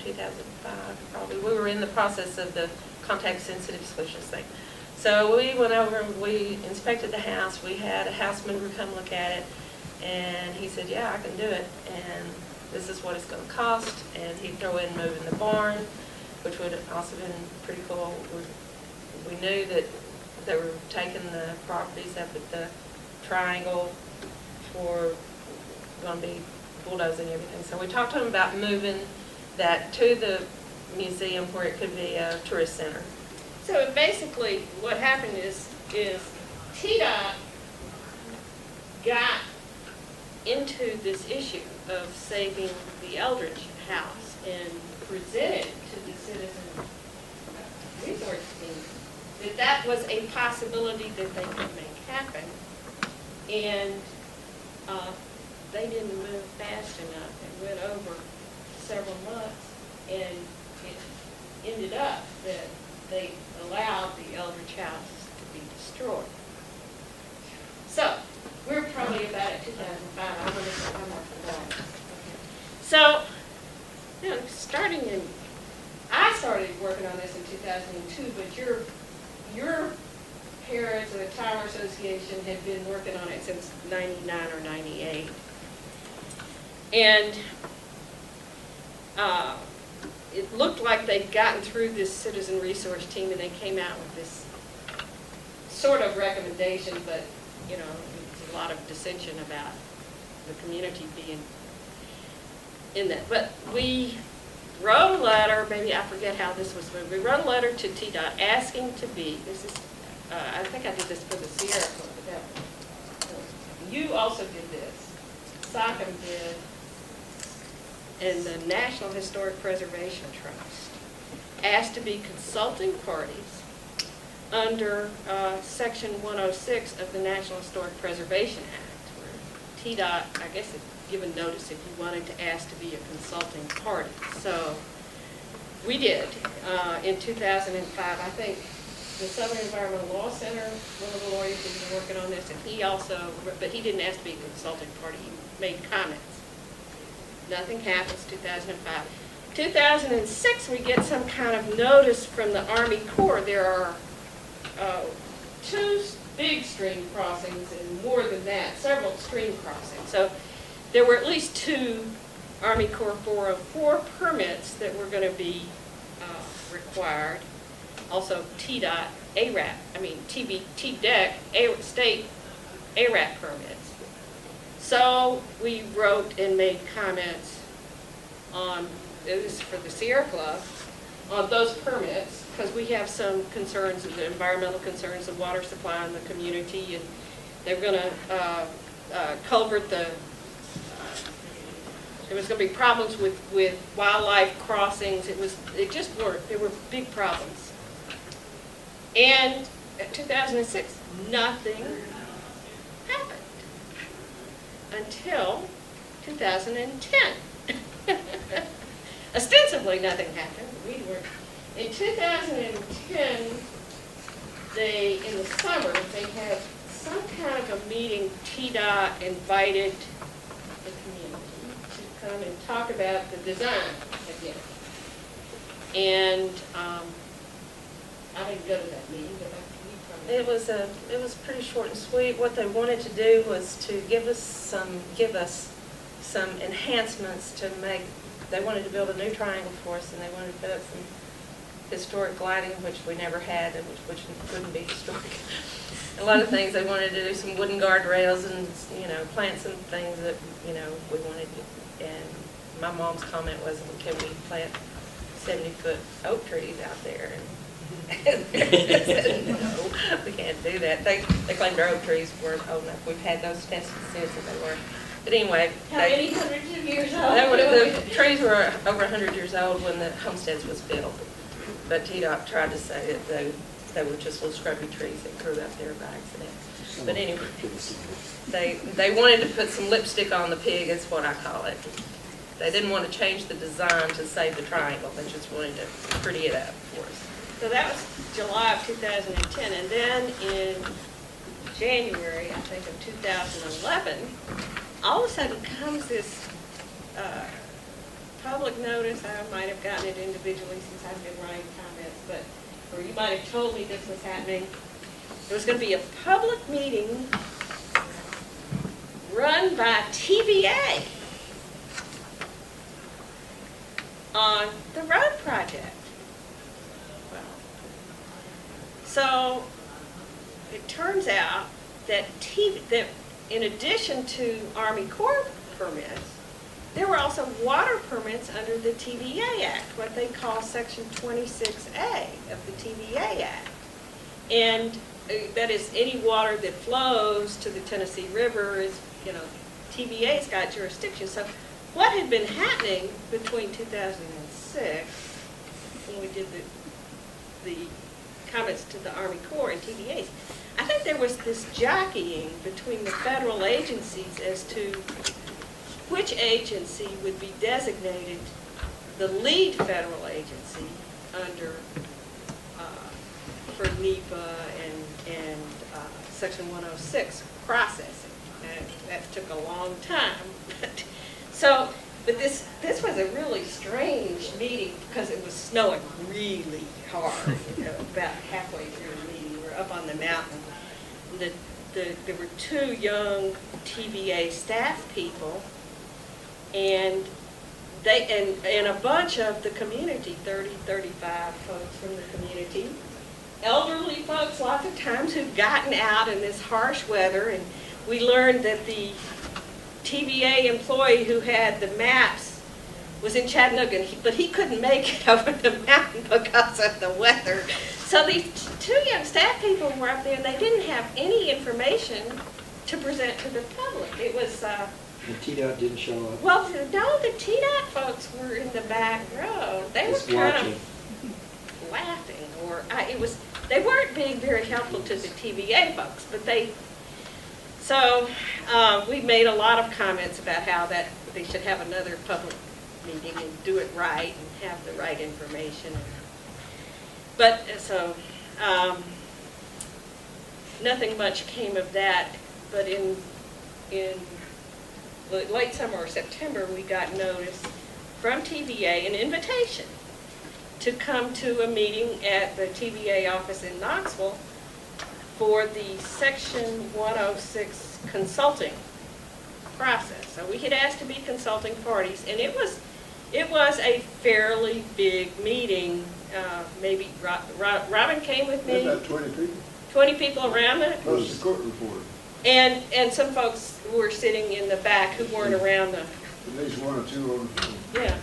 2005, probably. We were in the process of the contact sensitive solutions thing. So we went over, we inspected the house, we had a house mover come look at it, and he said, yeah, I can do it, and this is what it's going to cost, and he'd throw in moving the barn, which would have also been pretty cool. We knew that they were taking the properties up at the triangle for going to be bulldozing everything. So we talked to them about moving that to the museum where it could be a tourist center. So basically, what happened is TDOT got into this issue of saving the Eldridge house and presented to the citizen resource team that was a possibility that they could make happen. And they didn't move fast enough. It went over several months, and it ended up that they allowed the Eldridge house to be destroyed. So, we're probably about at 2005. I'm going to say I'm not forgotten. So, you know, I started working on this in 2002, but your parents and the Tower Association had been working on it since 99 or 98. And it looked like they'd gotten through this citizen resource team, and they came out with this sort of recommendation, but, you know, there's a lot of dissension about the community being in that. But we wrote a letter, maybe I forget how this was moved. We wrote a letter to TDOT asking to be, this is, I think I did this for the Sierra Club, but you also did this, SOCM did, and the National Historic Preservation Trust asked to be consulting parties under Section 106 of the National Historic Preservation Act, where TDOT, I guess, had given notice if you wanted to ask to be a consulting party. So we did. In 2005, I think the Southern Environmental Law Center, one of the lawyers had been working on this, and he also, but he didn't ask to be a consulting party. He made comments. Nothing happens, 2005. 2006, we get some kind of notice from the Army Corps. There are 2 big stream crossings and more than that, several stream crossings. So there were at least 2 Army Corps 404 permits that were going to be required. Also TDOT, ARAP, TDEC, state ARAP permits. So we wrote and made comments on, this is for the Sierra Club, on those permits, because we have some concerns, the environmental concerns of water supply in the community, and they're going to culvert the, there was going to be problems with wildlife crossings. There were big problems. And in 2006, nothing happened until 2010. Ostensibly, nothing happened. In 2010, in the summer, they had some kind of a meeting. TDOT invited the community. come and talk about the design again. And I didn't go to that meeting, but It was pretty short and sweet. What they wanted to do was to give us some enhancements to make, they wanted to build a new triangle for us, and they wanted to put up some historic lighting, which we never had, and which wouldn't be historic. A lot of things, they wanted to do some wooden guardrails and, plant some things that, we wanted to, and my mom's comment was, well, can we plant 70-foot oak trees out there? And I said, no, we can't do that. They claimed our oak trees weren't old enough. We've had those tested since, and they weren't. But anyway. how many hundreds of years old? The trees were over 100 years old when the Homestead was built. But TDOT tried to say that they were just little scrubby trees that grew up there by accident. But anyway, they wanted to put some lipstick on the pig, is what I call it. They didn't want to change the design to save the triangle. They just wanted to pretty it up for us. So that was July of 2010, and then in January, I think, of 2011, all of a sudden comes this public notice. I might have gotten it individually since I've been writing comments, but, or you might have told me this was happening. There was going to be a public meeting run by TVA on the road project. So it turns out that in addition to Army Corps permits, there were also water permits under the TVA Act, what they call Section 26A of the TVA Act. And that is any water that flows to the Tennessee River is, TVA's got jurisdiction. So what had been happening between 2006, when we did the comments to the Army Corps and TVAs, I think there was this jockeying between the federal agencies as to which agency would be designated the lead federal agency under for NEPA and Section 106 processing. And that took a long time. But this was a really strange meeting because it was snowing really hard. About halfway through the meeting, we were up on the mountain. There were two young TVA staff people, and a bunch of the community, 30, 35 folks from the community, elderly folks lots of times who'd gotten out in this harsh weather, and we learned that the TVA employee who had the maps was in Chattanooga, but he couldn't make it over the mountain because of the weather. So these two young staff people were up there, and they didn't have any information to present to the public. It was The TDOT didn't show up. well, no, the TDOT folks were in the back row. They were Just kind watching. of laughing, or they weren't being very helpful to the TVA folks, but they. So we made a lot of comments about how that they should have another public meeting and do it right and have the right information. But so nothing much came of that. But in late summer or September, we got notice from TVA, an invitation to come to a meeting at the TVA office in Knoxville for the Section 106 consulting process. So we had asked to be consulting parties, and it was a fairly big meeting. Maybe Robin came with me. About 20 people. 20 people around it. Plus the court reporter. And some folks were sitting in the back who weren't around the. At least one or two on the phone. Yeah.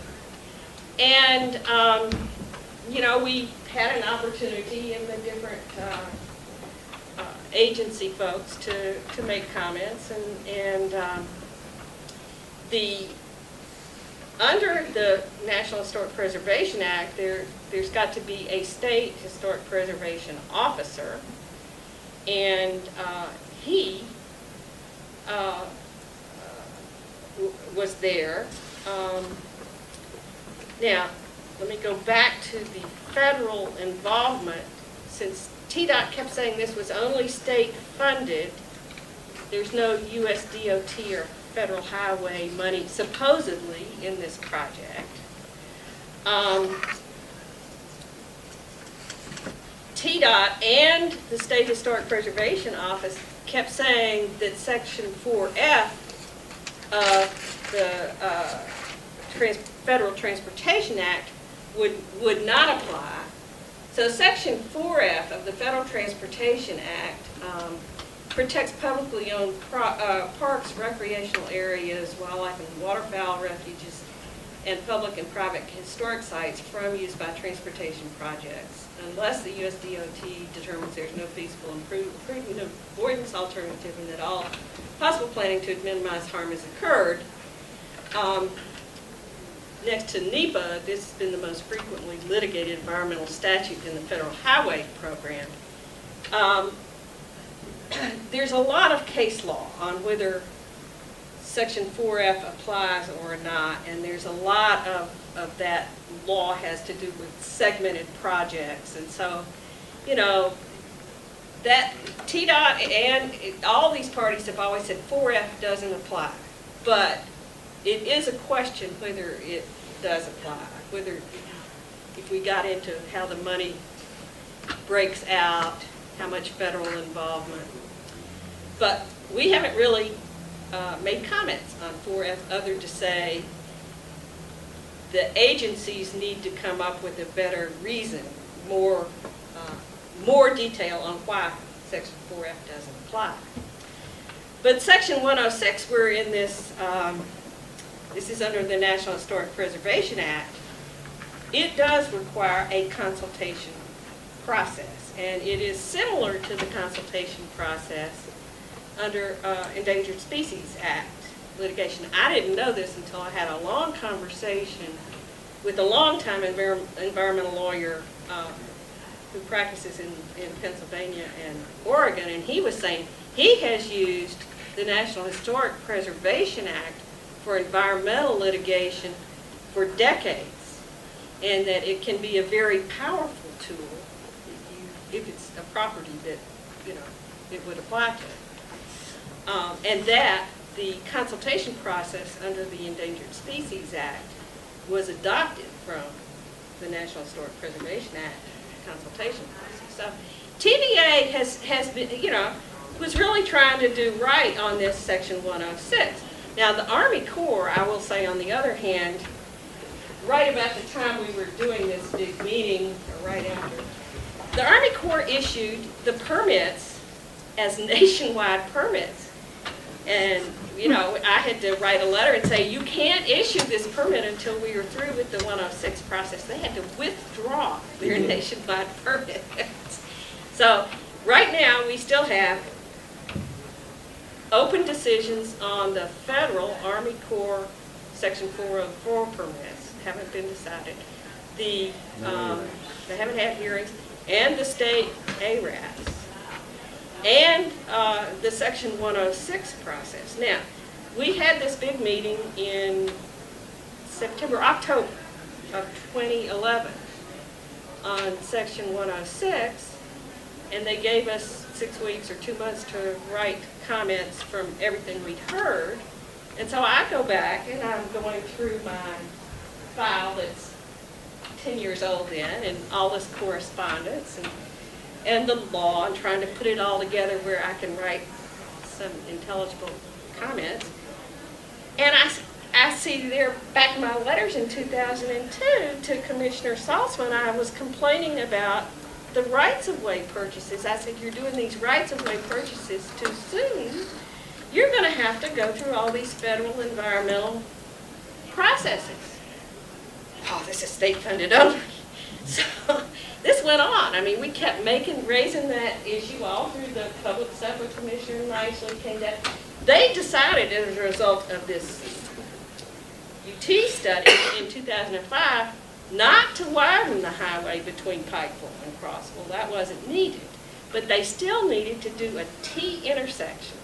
And, we had an opportunity in the different agency folks to make comments. And under the National Historic Preservation Act, there's got to be a state historic preservation officer. And he was there. Now, let me go back to the federal involvement. Since TDOT kept saying this was only state funded, there's no US DOT or federal highway money supposedly in this project. TDOT and the State Historic Preservation Office kept saying that Section 4F of the Federal Transportation Act would not apply. So Section 4F of the Federal Transportation Act protects publicly owned parks, recreational areas, wildlife and waterfowl refuges, and public and private historic sites from use by transportation projects, unless the USDOT determines there's no feasible improvement avoidance alternative and that all possible planning to minimize harm has occurred. Next to NEPA, this has been the most frequently litigated environmental statute in the federal highway program. There's a lot of case law on whether Section 4F applies or not, and there's a lot of that law has to do with segmented projects. And so, you know, that TDOT and all these parties have always said 4F doesn't apply, but it is a question whether it does apply, whether if we got into how the money breaks out, how much federal involvement. But we haven't really made comments on 4F other to say the agencies need to come up with a better reason, more detail on why Section 4F doesn't apply. But Section 106, we're in this, this is under the National Historic Preservation Act. It does require a consultation process, and it is similar to the consultation process under Endangered Species Act litigation. I didn't know this until I had a long conversation with a longtime environmental lawyer who practices in Pennsylvania and Oregon, and he was saying he has used the National Historic Preservation Act for environmental litigation for decades, and that it can be a very powerful tool if it's a property that, you know, it would apply to. And that the consultation process under the Endangered Species Act was adopted from the National Historic Preservation Act consultation process. So TVA has been, you know, was really trying to do right on this Section 106. Now the Army Corps, I will say on the other hand, right about the time we were doing this big meeting, or right after, the Army Corps issued the permits as nationwide permits. And, you know, I had to write a letter and say, you can't issue this permit until we are through with the 106 process. They had to withdraw their nationwide permits. So right now, we still have open decisions on the federal Army Corps Section 404 permits. Haven't been decided. They haven't had hearings. And the state ARAS. And the Section 106 process. Now, we had this big meeting in October of 2011 on Section 106, and they gave us 6 weeks or 2 months to write comments from everything we'd heard. And so I go back and I'm going through my file that's 10 years old then, and all this correspondence and the law, and trying to put it all together where I can write some intelligible comments. And I see there back in my letters in 2002 to Commissioner Saltzman, I was complaining about the rights-of-way purchases. I said, you're doing these rights-of-way purchases too soon. You're going to have to go through all these federal environmental processes. Oh, this is state-funded only. So this went on. I mean, we kept raising that issue all through the public stuff with Commissioner Nicely came down. They decided as a result of this UT study in 2005 not to widen the highway between Pikeville and Crossville. That wasn't needed. But they still needed to do a T intersection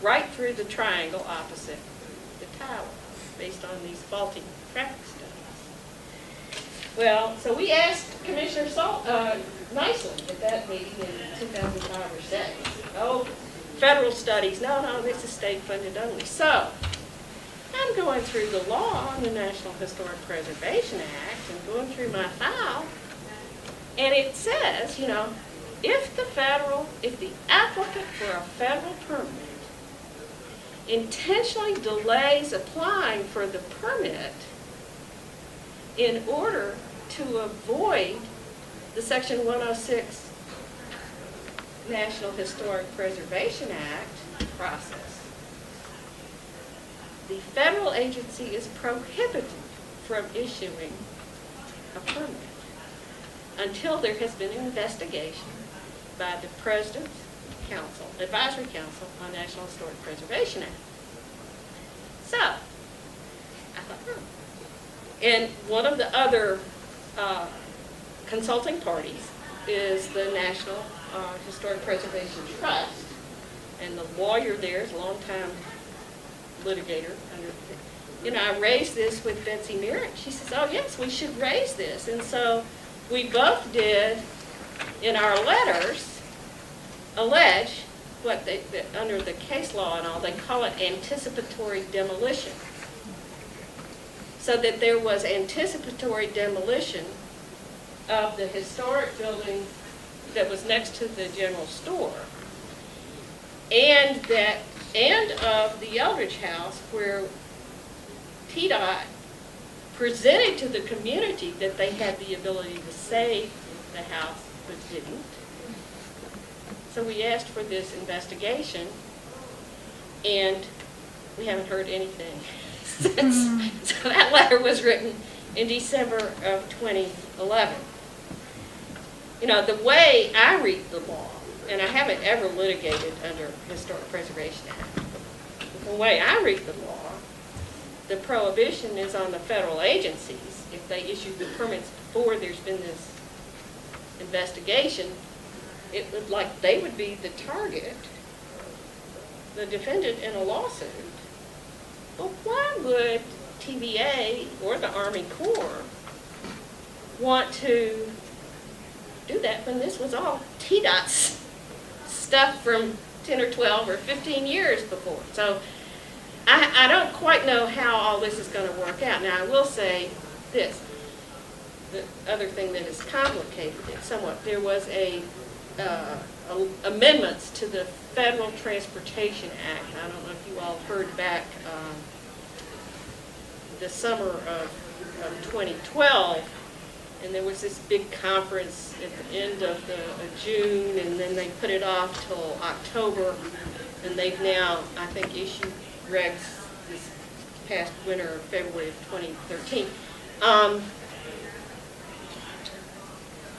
right through the triangle opposite the tower based on these faulty traffic studies. Well, so we asked Commissioner Nicely at that meeting in 2005 or 6. Oh, federal studies, no, this is state funded only. So I'm going through the law on the National Historic Preservation Act and going through my file, and it says, you know, if the applicant for a federal permit intentionally delays applying for the permit in order to avoid the Section 106 National Historic Preservation Act process, the federal agency is prohibited from issuing a permit until there has been an investigation by the President's Council, Advisory Council on National Historic Preservation Act. So, I thought, and one of the other consulting parties is the National Historic Preservation Trust, and the lawyer there is a longtime litigator. You know, I raised this with Betsy Merritt. She says, oh yes, we should raise this. And so we both did, in our letters, allege what they, under the case law and all, they call it anticipatory demolition. So that there was anticipatory demolition of the historic building that was next to the general store, and of the Eldridge House, where TDOT presented to the community that they had the ability to save the house, but didn't. So we asked for this investigation, and we haven't heard anything since. So that letter was written in December of 2011. You know, the way I read the law, and I haven't ever litigated under Historic Preservation Act, but the way I read the law, the prohibition is on the federal agencies. If they issue the permits before there's been this investigation, it would, like, they would be the target, the defendant in a lawsuit. Well, why would TVA or the Army Corps want to do that when this was all TDOT's stuff from 10 or 12 or 15 years before? So I don't quite know how all this is going to work out. Now, I will say this. The other thing that has complicated it somewhat, there was amendments to the Federal Transportation Act. I don't know if you all heard back the summer of 2012, and there was this big conference at the end of June, and then they put it off till October, and they've now, I think, issued regs this past winter, February of 2013.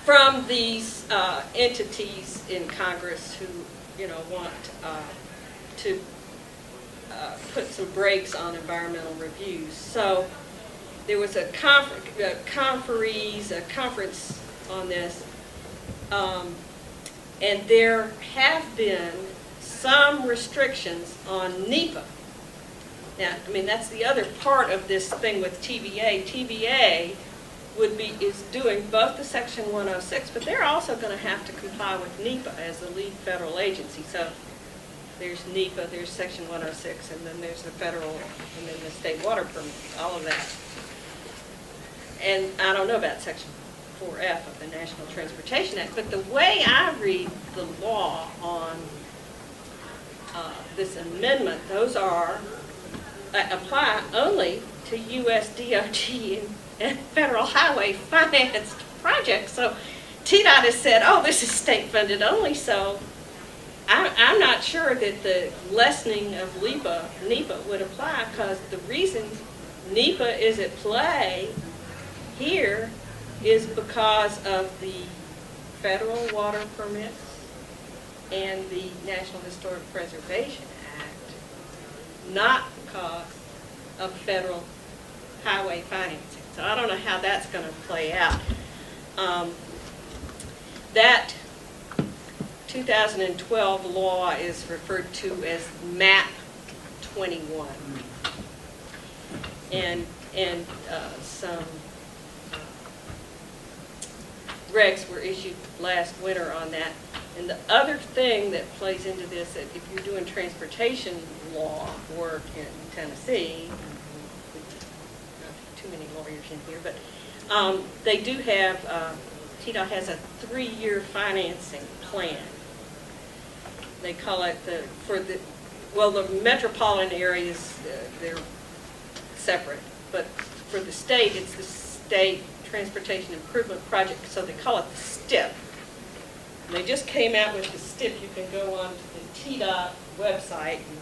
From these entities in Congress who, you know, want to put some brakes on environmental reviews. So there was a conference on this, and there have been some restrictions on NEPA. Now, I mean, that's the other part of this thing with TVA. TVA is doing both the Section 106, but they're also going to have to comply with NEPA as the lead federal agency. So there's NEPA, there's Section 106, and then there's the federal, and then the state water permits, all of that. And I don't know about Section 4F of the National Transportation Act, but the way I read the law on this amendment, those apply only to U.S. DOT and federal highway financed projects. So TDOT has said, oh, this is state funded only, so I'm not sure that the lessening of NEPA would apply, because the reason NEPA is at play here is because of the federal water permits and the National Historic Preservation Act, not because of federal highway financing. So I don't know how that's going to play out. That 2012 law is referred to as MAP 21. And some regs were issued last winter on that. And the other thing that plays into this, that if you're doing transportation law work in Tennessee, not too many lawyers in here, but they do have, TDOT has a 3-year financing plan. They call it the metropolitan areas, they're separate, but for the state, it's the State Transportation Improvement Project, so they call it the STIP. And they just came out with the STIP. You can go on to the TDOT website and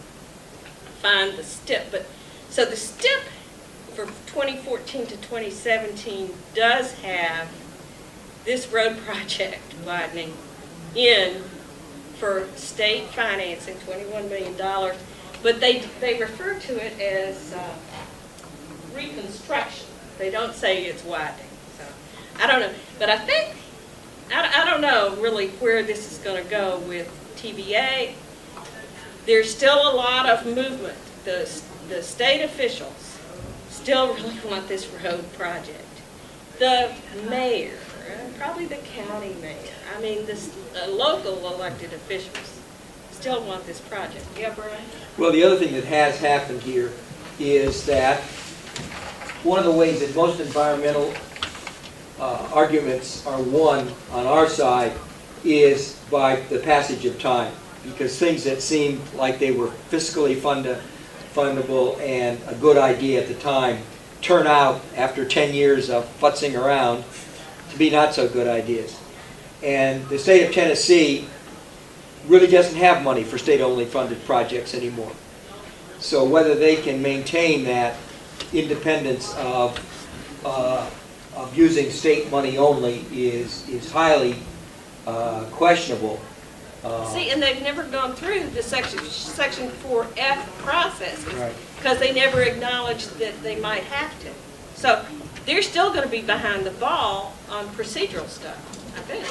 find the STIP. So the STIP for 2014 to 2017 does have this road project widening in for state financing, $21 million, but they refer to it as reconstruction. They don't say it's widening. So I don't know, but I think, I don't know really where this is going to go with TVA. There's still a lot of movement. The state officials still really want this road project. The mayor, probably the county mayor, I mean, the local elected officials still want this project. Yeah, Brian? Well, the other thing that has happened here is that one of the ways that most environmental arguments are won on our side is by the passage of time, because things that seemed like they were fiscally fundable and a good idea at the time turn out, after 10 years of futzing around, to be not so good ideas. And the state of Tennessee really doesn't have money for state-only funded projects anymore. So whether they can maintain that independence of using state money only is highly questionable. See, and they've never gone through the Section 4F process Right. because they never acknowledged that they might have to. So they're still going to be behind the ball on procedural stuff, I think.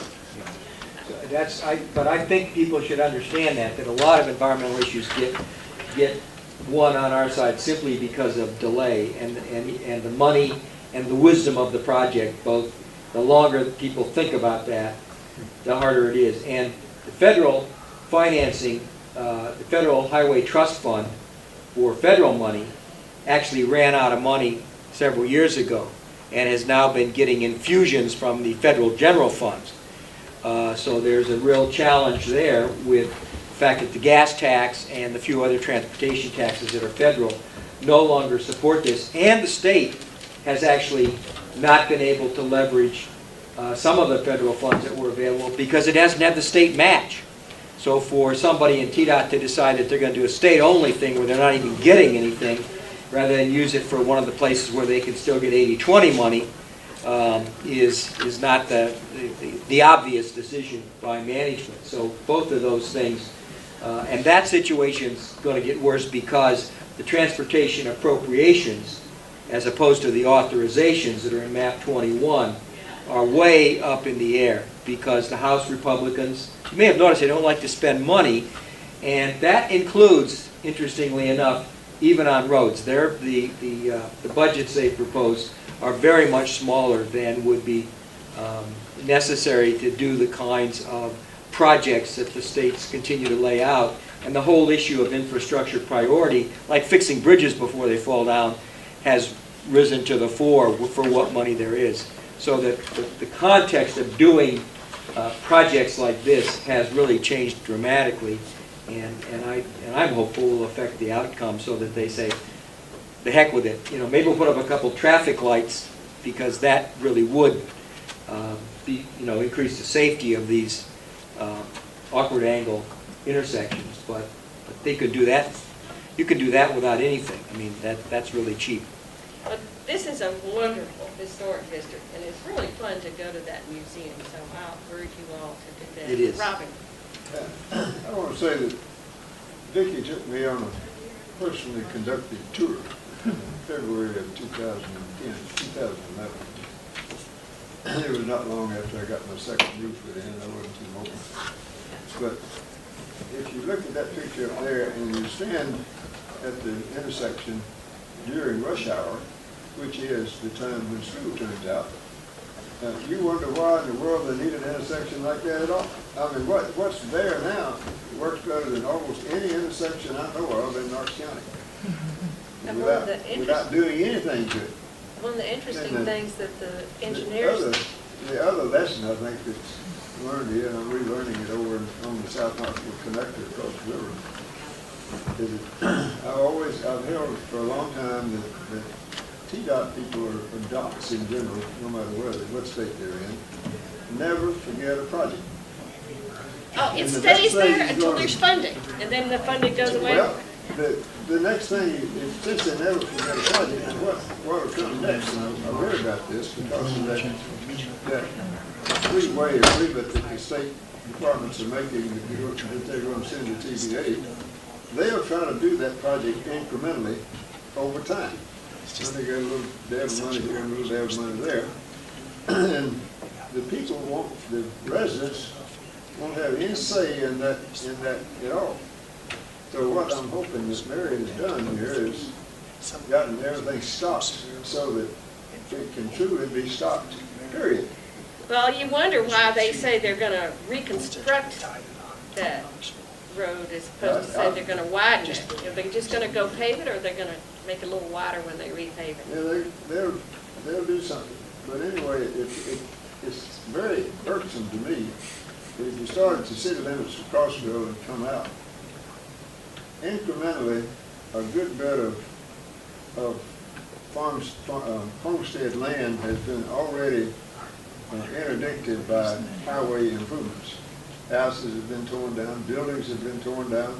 But I think people should understand that a lot of environmental issues get won on our side simply because of delay and the money and the wisdom of the project. Both the longer people think about that, the harder it is. And the federal financing, the Federal Highway Trust Fund for federal money actually ran out of money several years ago and has now been getting infusions from the federal general funds. So there's a real challenge there with the fact that the gas tax and the few other transportation taxes that are federal no longer support this. And the state has actually not been able to leverage some of the federal funds that were available because it hasn't had the state match. So for somebody in TDOT to decide that they're going to do a state-only thing where they're not even getting anything, rather than use it for one of the places where they can still get 80-20 money, is not the obvious decision by management. So both of those things, and that situation's going to get worse because the transportation appropriations, as opposed to the authorizations that are in Map 21, are way up in the air because the House Republicans, you may have noticed, they don't like to spend money, and that includes, interestingly enough, even on roads. The budgets they propose are very much smaller than would be necessary to do the kinds of projects that the states continue to lay out. And the whole issue of infrastructure priority, like fixing bridges before they fall down, has risen to the fore for what money there is. So that the context of doing projects like this has really changed dramatically, and I'm hopeful will affect the outcome so that they say, the heck with it. Maybe we'll put up a couple traffic lights because that really would increase the safety of these awkward angle intersections. But they could do that. You can do that without anything. I mean, that's really cheap. But this is a wonderful historic district, and it's really fun to go to that museum, so I'll urge you all to do that. It is. Robin. I want to say that Vicki took me on a personally conducted tour in February of 2011. It was not long after I got my second roof put in. I wasn't too mobile. But if you look at that picture up there and you stand at the intersection during rush hour, which is the time when school turns out, You wonder why in the world they need an intersection like that at all. I mean, what's there now works better than almost any intersection I know of in Knox County. And one of the Without doing anything to it. One of the interesting And things that the engineers, The other lesson I think that's learned here, and I'm relearning it over on the South Knoxville connector across the river, is that I've held for a long time that TDOT people or docs in general, no matter what state they're in, never forget a project. Oh, it And the stays next thing there is until gonna- there's funding, and then the funding goes away. Well, the next thing, is since they never forget a project, and what will come next, and I've heard about this because of that three-way agreement that the state departments are making that they're going to send to TVA, they are trying to do that project incrementally over time. And they get a little dab of money here and a little dab of money there. And the people the residents won't have any say in that at all. So what I'm hoping that Mary has done here is gotten everything stopped so that it can truly be stopped, period. Well, you wonder why they say they're gonna reconstruct that road as opposed to say they're gonna widen it. Are they just gonna go pave it, or are they gonna make it a little wider when they repave it? Yeah, they'll do something. But anyway, it's very irksome to me if you started to city limits of Crossville and come out. Incrementally, a good bit of homestead land has been already interdicted by highway improvements. Houses have been torn down, buildings have been torn down,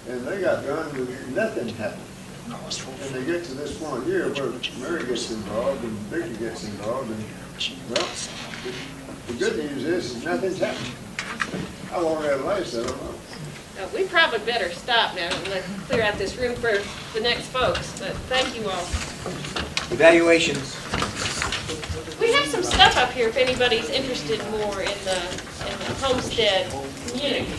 and they got done with nothing happening. And they get to this point here where Mary gets involved and Vicki gets involved, and, well, the good news is nothing's happening. How long that lasts, I don't know. We probably better stop now and let's clear out this room for the next folks, but thank you all. Evaluations. We have some stuff up here if anybody's interested more in the Homestead community.